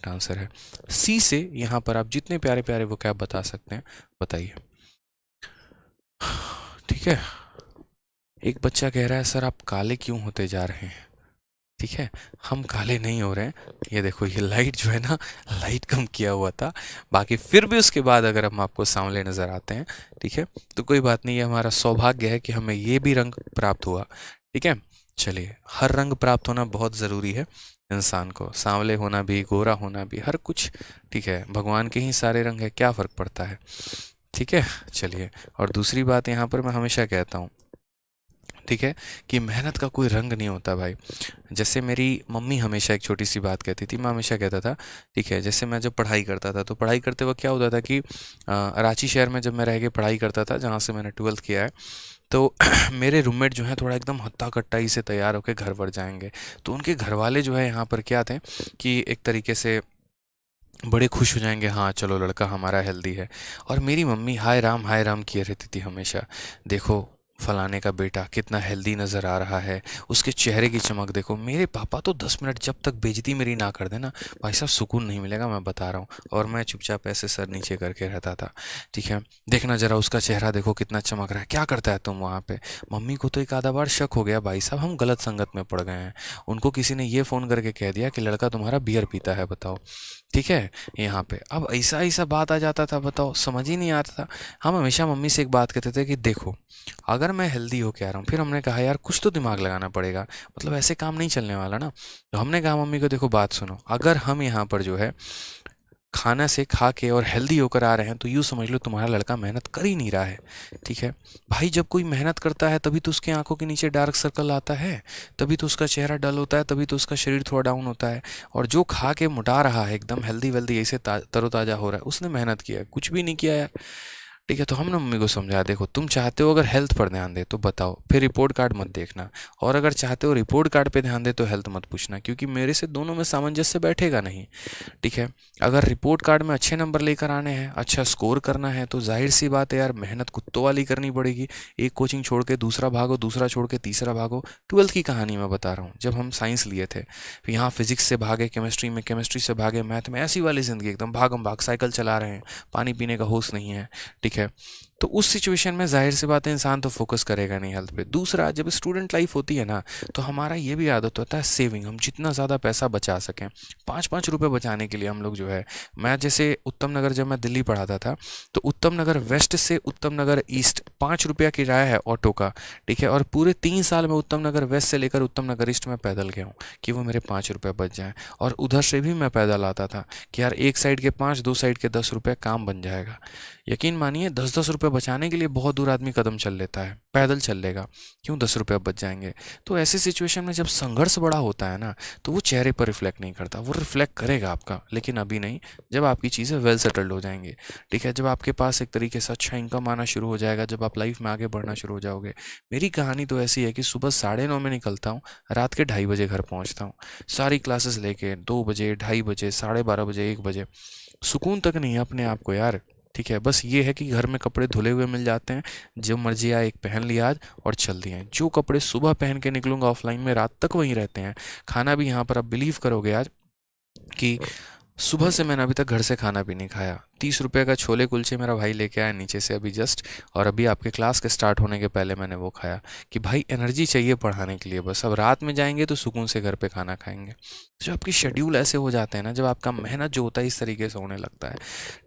Answer है। सी से यहाँ पर आप जितने प्यारे प्यारे वोकैब बता सकते हैं बताइए। ठीक है। एक बच्चा कह रहा है सर आप काले क्यों होते जा रहे हैं। ठीक है, हम काले नहीं हो रहे हैं। ये देखो ये लाइट जो है ना, लाइट कम किया हुआ था, बाकी फिर भी उसके बाद अगर हम आपको सांवले नजर आते हैं, ठीक है, तो कोई बात नहीं, ये हमारा सौभाग्य है कि हमें ये भी रंग प्राप्त हुआ। ठीक है, चलिए, हर रंग प्राप्त होना बहुत ज़रूरी है इंसान को, सांवले होना भी, गोरा होना भी, हर कुछ। ठीक है, भगवान के ही सारे रंग है, क्या फ़र्क पड़ता है। ठीक है, चलिए, और दूसरी बात यहाँ पर मैं हमेशा कहता हूँ, ठीक है, कि मेहनत का कोई रंग नहीं होता भाई। जैसे मेरी मम्मी हमेशा एक छोटी सी बात कहती थी, मैं हमेशा कहता था, ठीक है, जैसे मैं जब पढ़ाई करता था तो पढ़ाई करते वक्त क्या होता था कि रांची शहर में जब मैं रह के पढ़ाई करता था, जहाँ से मैंने 12th किया है, तो मेरे रूममेट जो हैं थोड़ा एकदम हत्ता कट्टाई से तैयार होकर घर पर जाएंगे। तो उनके घर वाले जो है यहाँ पर क्या थे कि एक तरीके से बड़े खुश हो जाएंगे, हाँ चलो लड़का हमारा हेल्दी है। और मेरी मम्मी हाय राम किए रहती थी हमेशा, देखो फलाने का बेटा कितना हेल्दी नज़र आ रहा है, उसके चेहरे की चमक देखो। मेरे पापा तो 10 मिनट जब तक बेइज्जती मेरी ना कर देना, भाई साहब सुकून नहीं मिलेगा, मैं बता रहा हूँ। और मैं चुपचाप ऐसे सर नीचे करके रहता था। ठीक है, देखना जरा उसका चेहरा देखो कितना चमक रहा है, क्या करता है तुम वहाँ पे। मम्मी को तो एक आधा बार शक हो गया, भाई साहब हम गलत संगत में पड़ गए हैं। उनको किसी ने ये फ़ोन करके कह दिया कि लड़का तुम्हारा बियर पीता है, बताओ। ठीक है, यहाँ पे अब ऐसा ऐसा बात आ जाता था, बताओ, समझ ही नहीं आता था। हम हमेशा मम्मी से एक बात कहते थे कि देखो अगर मैं हेल्दी होके आ रहा हूँ, फिर हमने कहा यार कुछ तो दिमाग लगाना पड़ेगा, मतलब ऐसे काम नहीं चलने वाला ना। तो हमने कहा मम्मी को देखो बात सुनो, अगर हम यहाँ पर जो है खाना से खा के और हेल्दी होकर आ रहे हैं, तो यूँ समझ लो तुम्हारा लड़का मेहनत कर ही नहीं रहा है। ठीक है भाई, जब कोई मेहनत करता है तभी तो उसकी आंखों के नीचे डार्क सर्कल आता है, तभी तो उसका चेहरा डल होता है, तभी तो उसका शरीर थोड़ा डाउन होता है। और जो खा के मोटा रहा है एकदम हेल्दी वेल्दी ऐसे तरोताजा हो रहा है, उसने मेहनत किया है, कुछ भी नहीं किया यार। ठीक है, तो हमने मम्मी को समझाया, देखो तुम चाहते हो अगर हेल्थ पर ध्यान दे तो बताओ, फिर रिपोर्ट कार्ड मत देखना। और अगर चाहते हो रिपोर्ट कार्ड पे ध्यान दे तो हेल्थ मत पूछना, क्योंकि मेरे से दोनों में सामंजस्य बैठेगा नहीं। ठीक है, अगर रिपोर्ट कार्ड में अच्छे नंबर लेकर आने हैं, अच्छा स्कोर करना है, तो जाहिर सी बात है यार मेहनत कुत्तों वाली करनी पड़ेगी। एक कोचिंग छोड़ के दूसरा भागो, दूसरा छोड़ के तीसरा भागो। 12th की कहानी मैं बता रहा हूँ, जब हम साइंस लिए थे, फिर यहाँ फिजिक्स से भागे केमिस्ट्री में, केमिस्ट्री से भागे मैथ में, ऐसी वाली ज़िंदगी एकदम भागम भाग, साइकिल चला रहे हैं, पानी पीने का होश नहीं है। ठीक है, तो उस सिचुएशन में जाहिर सी बात है इंसान तो फोकस करेगा नहीं हेल्थ पे। दूसरा, जब स्टूडेंट लाइफ होती है ना, तो हमारा ये भी आदत होता है सेविंग, हम जितना ज़्यादा पैसा बचा सकें। 5-5 रुपए बचाने के लिए हम लोग जो है, मैं जैसे उत्तम नगर जब मैं दिल्ली पढ़ाता था, तो उत्तम नगर वेस्ट से उत्तम नगर ईस्ट 5 रुपया किराया है ऑटो का। ठीक है, और पूरे 3 साल में उत्तम नगर वेस्ट से लेकर उत्तम नगर ईस्ट में पैदल गया हूँ कि वो मेरे 5 रुपये बच जाएं। और उधर से भी मैं पैदल आता था कि यार एक साइड के 5, दो साइड के 10 रुपये, काम बन जाएगा। यकीन मानिए 10-10 रुपये बचाने के लिए बहुत दूर आदमी कदम चल लेता है, पैदल चल लेगा, क्यों 10 रुपये बच जाएंगे। तो ऐसी सिचुएशन में जब संघर्ष बड़ा होता है ना, तो वो चेहरे पर रिफ्लेक्ट नहीं करता, वो रिफ्लेक्ट करेगा आपका, लेकिन अभी नहीं, जब आपकी चीज़ें वेल सेटल्ड हो जाएंगी। ठीक है, जब आपके पास एक तरीके से अच्छा इनकम आना शुरू हो जाएगा, जब आप लाइफ में आगे बढ़ना शुरू हो जाओगे। मेरी कहानी तो ऐसी है कि सुबह 9:30 में निकलता हूँ, रात के 2:30 बजे घर पहुँचता हूँ, सारी क्लासेस लेके 2 बजे, 2:30 बजे, 12:30 बजे, 1 बजे। सुकून तक नहीं है अपने आप को यार। ठीक है, बस ये है कि घर में कपड़े धुले हुए मिल जाते हैं, जो मर्जी आए एक पहन लिया आज और चल दिए। जो कपड़े सुबह पहन के निकलूंगा ऑफलाइन में, रात तक वहीं रहते हैं। खाना भी यहाँ पर आप बिलीव करोगे आज कि सुबह से मैंने अभी तक घर से खाना भी नहीं खाया। 30 रुपये का छोले कुलचे मेरा भाई लेके आया नीचे से अभी जस्ट, और अभी आपके क्लास के स्टार्ट होने के पहले मैंने वो खाया कि भाई एनर्जी चाहिए पढ़ाने के लिए, बस अब रात में जाएंगे तो सुकून से घर पे खाना खाएंगे। जो आपकी शेड्यूल ऐसे हो जाते हैं ना, जब आपका मेहनत जो होता है इस तरीके से होने लगता है,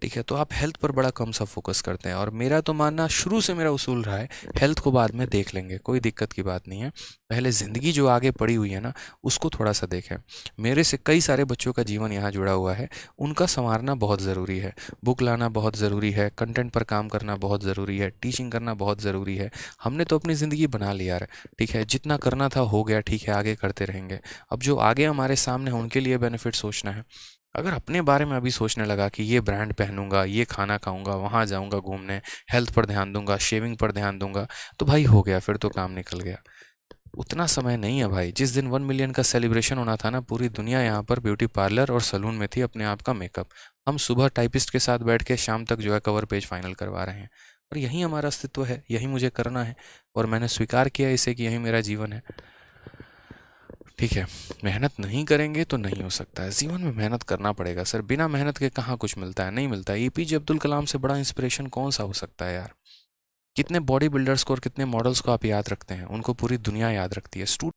ठीक है, तो आप हेल्थ पर बड़ा कम सा फोकस करते हैं। और मेरा तो मानना शुरू से मेरा उसूल रहा है, हेल्थ को बाद में देख लेंगे, कोई दिक्कत की बात नहीं है, पहले ज़िंदगी जो आगे पड़ी हुई है ना उसको थोड़ा सा देखें। मेरे से कई सारे बच्चों का जीवन यहाँ जुड़ा हुआ है, उनका संवारना बहुत ज़रूरी है, बुक लाना बहुत ज़रूरी है, कंटेंट पर काम करना बहुत ज़रूरी है, टीचिंग करना बहुत ज़रूरी है। हमने तो अपनी ज़िंदगी बना ली यार। ठीक है, जितना करना था हो गया, ठीक है, आगे करते रहेंगे। अब जो आगे हमारे सामने है उनके लिए बेनिफिट सोचना है। अगर अपने बारे में अभी सोचने लगा कि ये ब्रांड पहनूंगा, ये खाना खाऊंगा, वहाँ जाऊंगा घूमने, हेल्थ पर ध्यान दूंगा, शेविंग पर ध्यान दूंगा, तो भाई हो गया, फिर तो काम निकल गया। उतना समय नहीं है भाई। जिस दिन 1 मिलियन का सेलिब्रेशन होना था ना, पूरी दुनिया यहाँ पर ब्यूटी पार्लर और सलून में थी अपने आप का मेकअप। हम सुबह टाइपिस्ट के साथ बैठ के शाम तक जो है कवर पेज फाइनल करवा रहे हैं। और यही हमारा अस्तित्व है, यही मुझे करना है, और मैंने स्वीकार किया इसे कि यही मेरा जीवन है। ठीक है, मेहनत नहीं करेंगे तो नहीं हो सकता है, जीवन में मेहनत करना पड़ेगा सर, बिना मेहनत के कहाँ कुछ मिलता है, नहीं मिलता है। एपीजे अब्दुल कलाम से बड़ा इंस्पिरेशन कौन सा हो सकता है यार। कितने बॉडी बिल्डर्स को और कितने मॉडल्स को आप याद रखते हैं, उनको पूरी दुनिया याद रखती है।